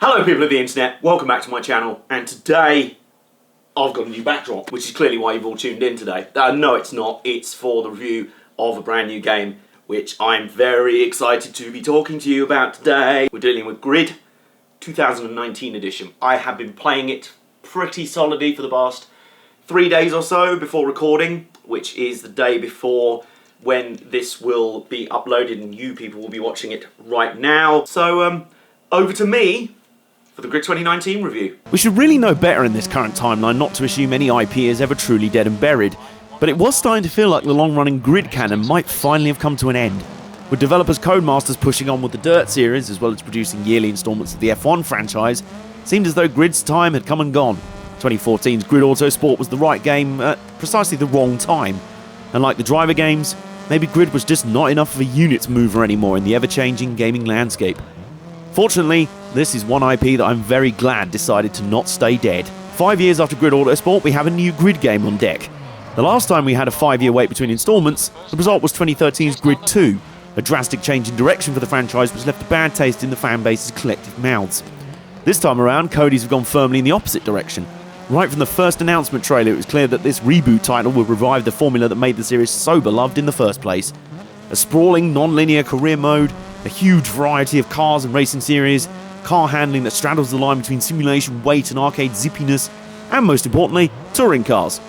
Hello people of the internet, welcome back to my channel, and today I've got a new backdrop, which is clearly why you've all tuned in today. No, it's not. It's for the review of a brand new game, which I'm very excited to be talking to you about today. We're dealing with Grid 2019 edition. I have been playing it pretty solidly for the past 3 days or so before recording, which is the day before when this will be uploaded and you people will be watching it right now. So, over to me for the Grid 2019 review. We should really know better in this current timeline not to assume any IP is ever truly dead and buried, but it was starting to feel like the long-running Grid canon might finally have come to an end. With developers Codemasters pushing on with the Dirt series, as well as producing yearly installments of the F1 franchise, it seemed as though Grid's time had come and gone. 2014's Grid Autosport was the right game at precisely the wrong time. And like the driver games, maybe Grid was just not enough of a units mover anymore in the ever-changing gaming landscape. Fortunately, this is one IP that I'm very glad decided to not stay dead. 5 years after Grid Autosport, we have a new Grid game on deck. The last time we had a 5-year wait between installments, the result was 2013's Grid 2, a drastic change in direction for the franchise which left a bad taste in the fanbase's collective mouths. This time around, Cody's have gone firmly in the opposite direction. Right from the first announcement trailer, it was clear that this reboot title would revive the formula that made the series so beloved in the first place. A sprawling, non-linear career mode, a huge variety of cars and racing series, car handling that straddles the line between simulation weight and arcade zippiness, and most importantly, touring cars.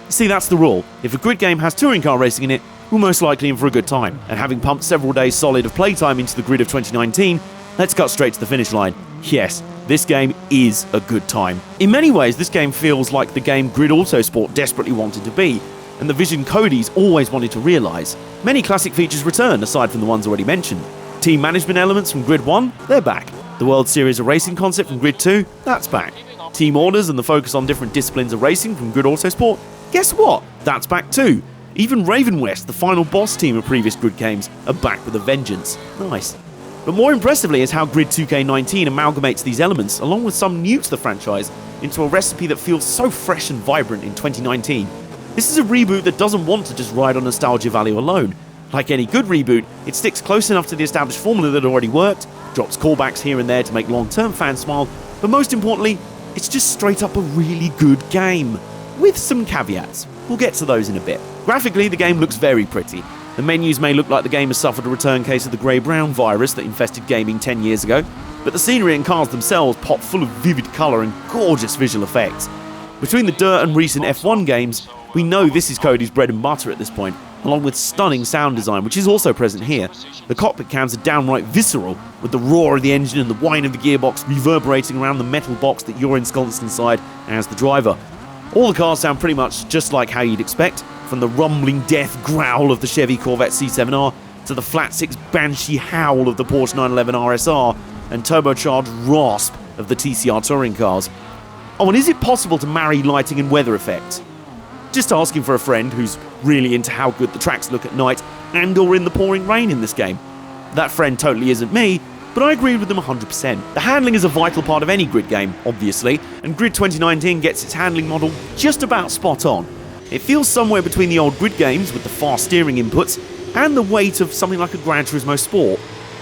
You see, that's the rule. If a Grid game has touring car racing in it, we're most likely in for a good time. And having pumped several days solid of playtime into the Grid of 2019, let's cut straight to the finish line. Yes, this game is a good time. In many ways, this game feels like the game Grid Autosport desperately wanted to be, and the vision Cody's always wanted to realise. Many classic features return, aside from the ones already mentioned. Team management elements from Grid 1, they're back. The World Series of Racing concept from Grid 2, that's back. Team orders and the focus on different disciplines of racing from Grid Autosport, guess what? That's back too. Even Raven West, the final boss team of previous Grid games, are back with a vengeance. Nice. But more impressively is how Grid 2K19 amalgamates these elements, along with some new to the franchise, into a recipe that feels so fresh and vibrant in 2019. This is a reboot that doesn't want to just ride on nostalgia value alone. Like any good reboot, it sticks close enough to the established formula that already worked, drops callbacks here and there to make long-term fans smile, but most importantly, it's just straight up a really good game. With some caveats. We'll get to those in a bit. Graphically, the game looks very pretty. The menus may look like the game has suffered a return case of the grey-brown virus that infested gaming 10 years ago, but the scenery and cars themselves pop full of vivid colour and gorgeous visual effects. Between the Dirt and recent F1 games, we know this is Cody's bread and butter at this point, along with stunning sound design, which is also present here. The cockpit cams are downright visceral, with the roar of the engine and the whine of the gearbox reverberating around the metal box that you're ensconced inside as the driver. All the cars sound pretty much just like how you'd expect, from the rumbling death growl of the Chevy Corvette C7R to the flat-six banshee howl of the Porsche 911 RSR and turbocharged rasp of the TCR touring cars. Oh, and is it possible to marry lighting and weather effects? Just asking for a friend who's really into how good the tracks look at night and or in the pouring rain in this game. That friend totally isn't me, but I agreed with them 100%. The handling is a vital part of any Grid game, obviously, and Grid 2019 gets its handling model just about spot on. It feels somewhere between the old Grid games with the fast steering inputs and the weight of something like a Gran Turismo Sport.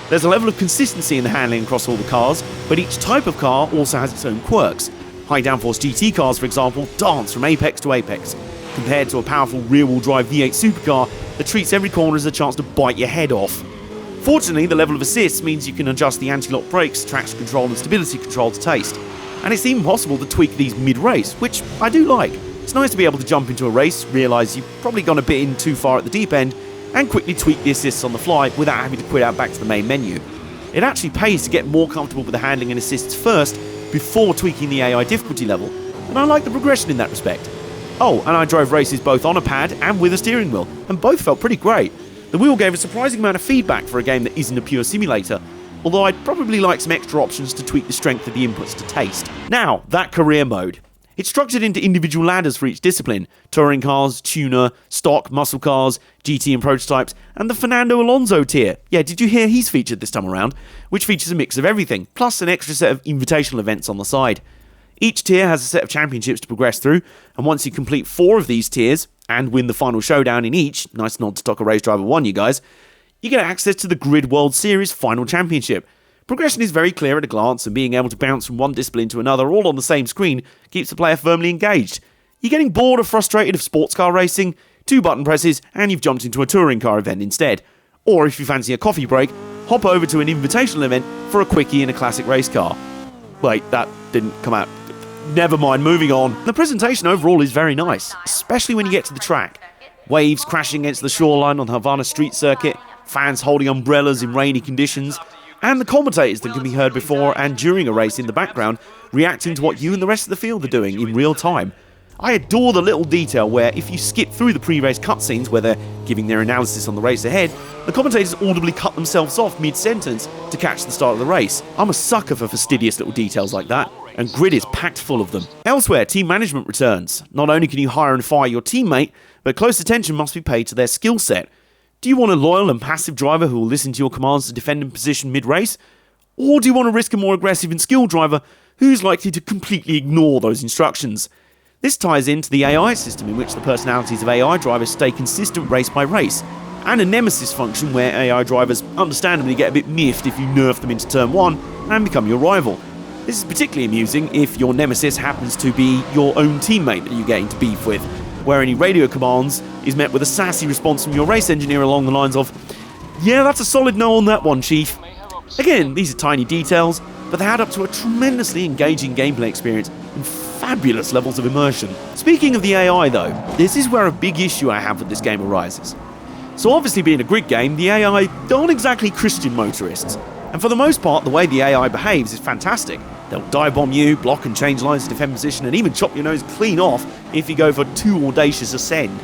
There's a level of consistency in the handling across all the cars, but each type of car also has its own quirks. High downforce GT cars, for example, dance from apex to apex, compared to a powerful rear-wheel drive V8 supercar that treats every corner as a chance to bite your head off. Fortunately, the level of assist means you can adjust the anti-lock brakes, traction control and stability control to taste. And it's even possible to tweak these mid-race, which I do like. It's nice to be able to jump into a race, realise you've probably gone a bit in too far at the deep end, and quickly tweak the assists on the fly without having to quit out back to the main menu. It actually pays to get more comfortable with the handling and assists first, before tweaking the AI difficulty level, and I like the progression in that respect. Oh, and I drove races both on a pad and with a steering wheel, and both felt pretty great. The wheel gave a surprising amount of feedback for a game that isn't a pure simulator, although I'd probably like some extra options to tweak the strength of the inputs to taste. Now, that career mode. It's structured into individual ladders for each discipline: touring cars, tuner, stock, muscle cars, GT and prototypes, and the Fernando Alonso tier. Yeah, did you hear he's featured this time around? Which features a mix of everything, plus an extra set of invitational events on the side. Each tier has a set of championships to progress through, and once you complete 4 of these tiers, and win the final showdown in each, nice nod to Stocker Race Driver 1 you guys, you get access to the Grid World Series Final Championship, Progression is very clear at a glance, and being able to bounce from one discipline to another all on the same screen keeps the player firmly engaged. You're getting bored or frustrated of sports car racing, 2 button presses, and you've jumped into a touring car event instead. Or if you fancy a coffee break, hop over to an invitational event for a quickie in a classic race car. Wait, that didn't come out. Never mind, moving on. The presentation overall is very nice, especially when you get to the track. Waves crashing against the shoreline on the Havana street circuit, fans holding umbrellas in rainy conditions, and the commentators that can be heard before and during a race in the background reacting to what you and the rest of the field are doing in real time. I adore the little detail where if you skip through the pre-race cutscenes where they're giving their analysis on the race ahead, the commentators audibly cut themselves off mid-sentence to catch the start of the race. I'm a sucker for fastidious little details like that, and Grid is packed full of them. Elsewhere, team management returns. Not only can you hire and fire your teammate, but close attention must be paid to their skill set. Do you want a loyal and passive driver who will listen to your commands to defend in position mid-race? Or do you want to risk a more aggressive and skilled driver who's likely to completely ignore those instructions? This ties into the AI system in which the personalities of AI drivers stay consistent race by race, and a nemesis function where AI drivers understandably get a bit miffed if you nerf them into turn 1 and become your rival. This is particularly amusing if your nemesis happens to be your own teammate that you get into beef with, where any radio commands is met with a sassy response from your race engineer along the lines of, "Yeah, that's a solid no on that one, Chief." Again, these are tiny details, but they add up to a tremendously engaging gameplay experience and fabulous levels of immersion. Speaking of the AI though, this is where a big issue I have with this game arises. So obviously being a grid game, the AI aren't exactly Christian motorists, and for the most part the way the AI behaves is fantastic. They'll dive bomb you, block and change lines to defend position, and even chop your nose clean off if you go for too audacious a send.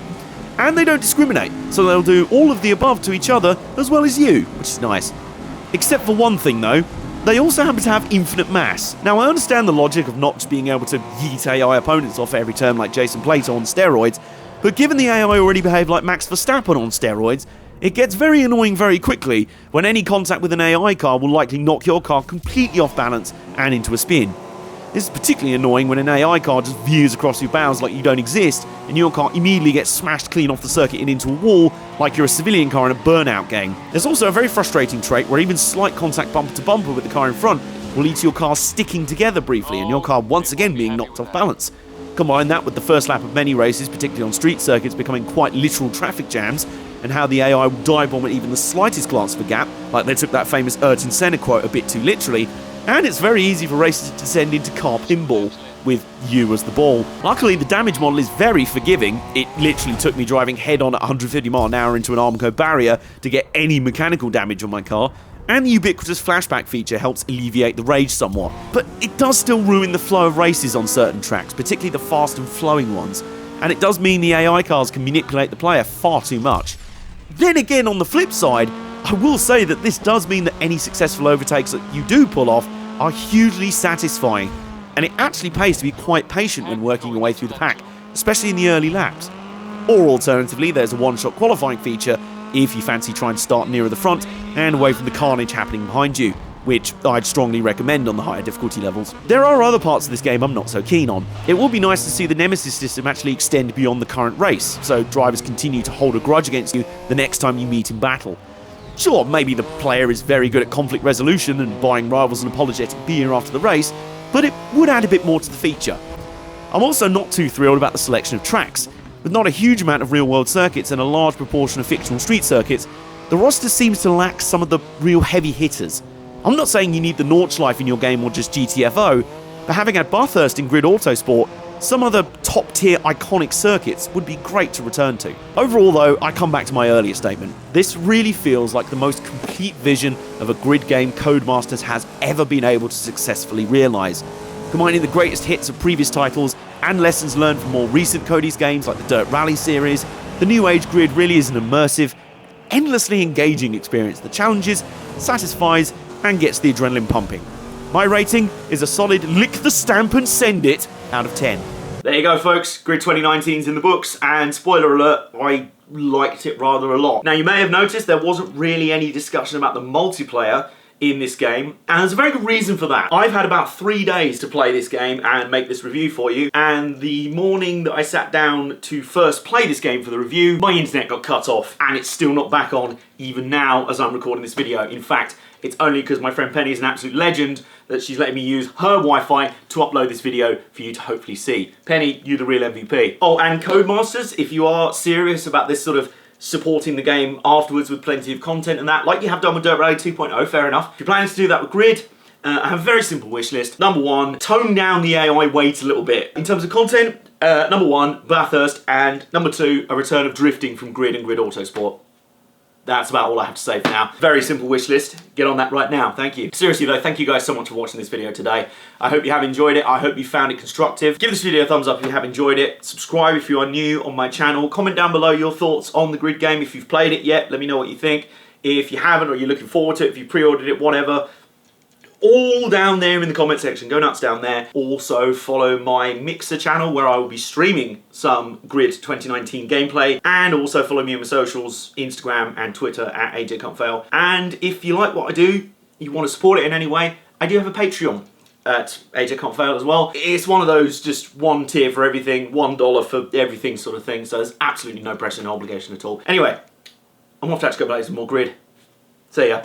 And they don't discriminate, so they'll do all of the above to each other as well as you, which is nice. Except for one thing though, they also happen to have infinite mass. Now I understand the logic of not just being able to yeet AI opponents off every turn like Jason Plato on steroids, but given the AI already behave like Max Verstappen on steroids, it gets very annoying very quickly when any contact with an AI car will likely knock your car completely off balance and into a spin. This is particularly annoying when an AI car just veers across your bows like you don't exist, and your car immediately gets smashed clean off the circuit and into a wall like you're a civilian car in a burnout game. There's also a very frustrating trait where even slight contact bumper to bumper with the car in front will lead to your car sticking together briefly and your car once again being knocked off balance. Combine that with the first lap of many races, particularly on street circuits, becoming quite literal traffic jams, and how the AI will dive bomb at even the slightest glance of a gap, like they took that famous Ayrton Senna quote a bit too literally, and it's very easy for racers to descend into car pinball with you as the ball. Luckily, the damage model is very forgiving. It literally took me driving head-on at 150 mph into an Armco barrier to get any mechanical damage on my car, and the ubiquitous flashback feature helps alleviate the rage somewhat. But it does still ruin the flow of races on certain tracks, particularly the fast and flowing ones, and it does mean the AI cars can manipulate the player far too much. Then again, on the flip side, I will say that this does mean that any successful overtakes that you do pull off are hugely satisfying, and it actually pays to be quite patient when working your way through the pack, especially in the early laps. Or alternatively, there's a one-shot qualifying feature if you fancy trying to start nearer the front and away from the carnage happening behind you, which I'd strongly recommend on the higher difficulty levels. There are other parts of this game I'm not so keen on. It will be nice to see the Nemesis system actually extend beyond the current race, so drivers continue to hold a grudge against you the next time you meet in battle. Sure, maybe the player is very good at conflict resolution and buying rivals an apologetic beer after the race, but it would add a bit more to the feature. I'm also not too thrilled about the selection of tracks. With not a huge amount of real-world circuits and a large proportion of fictional street circuits, the roster seems to lack some of the real heavy hitters. I'm not saying you need the Nordschleife in your game or just GTFO, but having had Bathurst in Grid Autosport, some other top-tier iconic circuits would be great to return to. Overall though, I come back to my earlier statement. This really feels like the most complete vision of a grid game Codemasters has ever been able to successfully realise. Combining the greatest hits of previous titles and lessons learned from more recent Cody's games like the Dirt Rally series, the New Age Grid really is an immersive, endlessly engaging experience that challenges, satisfies, and gets the adrenaline pumping. My rating is a solid lick the stamp and send it out of 10. There you go, folks. Grid 2019's in the books, and spoiler alert, I liked it rather a lot. Now, you may have noticed there wasn't really any discussion about the multiplayer in this game, and there's a very good reason for that. I've had about 3 days to play this game and make this review for you, and the morning that I sat down to first play this game for the review, my internet got cut off, and it's still not back on even now as I'm recording this video. In fact, It's only because my friend Penny is an absolute legend that she's letting me use her Wi-Fi to upload this video for you to hopefully see. Penny, you're the real MVP. Oh, and Codemasters, if you are serious about this sort of supporting the game afterwards with plenty of content and that, like you have done with Dirt Rally 2.0, fair enough. If you're planning to do that with Grid, I have a very simple wish list. Number one, tone down the AI weight a little bit. In terms of content, number one, Bathurst, and number two, a return of drifting from Grid and Grid Autosport. That's about all I have to say for now. Very simple wish list. Get on that right now. Thank you. Seriously though, thank you guys so much for watching this video today. I hope you have enjoyed it. I hope you found it constructive. Give this video a thumbs up if you have enjoyed it. Subscribe if you are new on my channel. Comment down below your thoughts on the Grid game. If you've played it yet, let me know what you think. If you haven't or you're looking forward to it, if you pre-ordered it, whatever, all down there in the comment section. Go nuts down there. Also follow my Mixer channel where I will be streaming some Grid 2019 gameplay, and also follow me on my socials, Instagram and Twitter at AJCantFail. And if you like what I do, you want to support it in any way, I do have a Patreon at AJCantFail as well. It's one of those just one tier for everything, $1 for everything sort of thing, so there's absolutely no pressure and obligation at all. Anyway, I'm off to go play some more Grid. See ya.